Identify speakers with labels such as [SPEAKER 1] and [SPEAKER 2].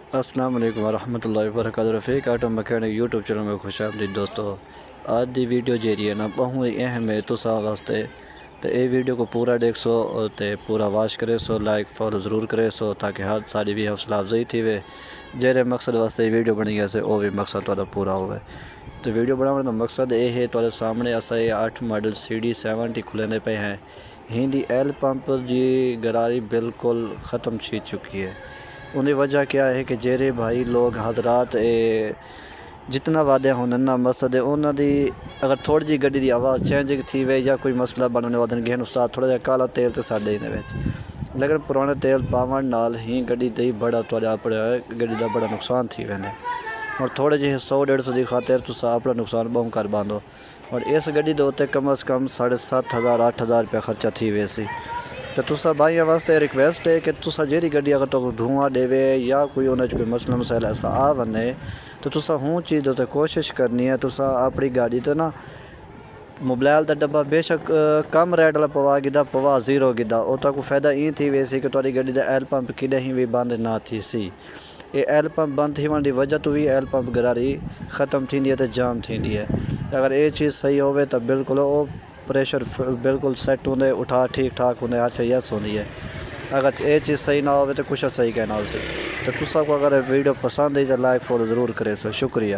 [SPEAKER 1] अस्सलाम वालेकुम वरहमतुल्लाहि वबरकातुहू। रफ़ीक ऑटो मैकेनिक यूट्यूब चैनल में खुश आमदीद दोस्तों। आज दी वीडियो जेरी है ना बहुत ही अहम है तुसा वास्ते, तो ये वीडियो को पूरा देख सो तो पूरा वाच करे सो, लाइक फॉलो ज़रूर करे सो ताकि हर सारी भी हौसला अफजाई थी वे जेरे मकसद वास्ते ये वीडियो बनी गया वो भी मकसद थोड़ा पूरा होवे। तो वीडियो बनाने का मकसद ये है तुहाडे सामने असा 8 मॉडल CD70 खुलेंदे पे हैं। हिंदी एल पंप की गरारी बिल्कुल ख़त्म छी चुकी है। उनकी वजह क्या है कि जेरे भाई लोग हजरात जितना वादे होने ना मकसद है उन्होंने अगर थोड़ी जी गड्डी की आवाज़ चेंज थी वे या कोई मसला बनने वादन गहन उस्ताद थोड़ा जहा काला तेल तो साढ़े लेकिन पुराने तेल पावन नाल ही गड्डी दे बड़ा अपने गड्डी का बड़ा नुकसान थी वेंदे और थोड़े जे 100-150 की खातिर तुम अपना नुकसान बहुत कर बांधो। और इस गड्डी के उत्ते कम अज़ कम 7,500-8,000 रुपया खर्चा थी वैसी। तो तुसा भाइयों वास्ते रिक्वेस्ट है कि तुसा जेरी गड्डी अगर तो धुआं देवे या कोई उन्हें कोई मसला मसाइल ऐसा आ वने तो तुसा हूँ चीज़ तो कोशिश करनी है तुसा अपनी गाड़ी तो ना मोबाइल का डब्बा बेशक कम रेट वाला पवा गिदा पवा 0 गिदा उतना को फायदा ये थी वैसे कि तुहारी गड्डी का एल पंप किडे ही भी बंद ना थी सी। ये एल पंप बंद थी की वजह तो भी एल पंप गरारी ख़त्म थी है तो जाम थी है। अगर ये चीज़ सही हो तो बिल्कुल वो प्रेशर बिल्कुल सेट होंगे उठा ठीक ठाक होंगे हर चीज़ यस होती है। अगर ये चीज़ सही ना हो तो कुछ सही कहना उसे। तो तुसा को अगर वीडियो पसंद है तो लाइक फॉलो ज़रूर करे सो। शुक्रिया।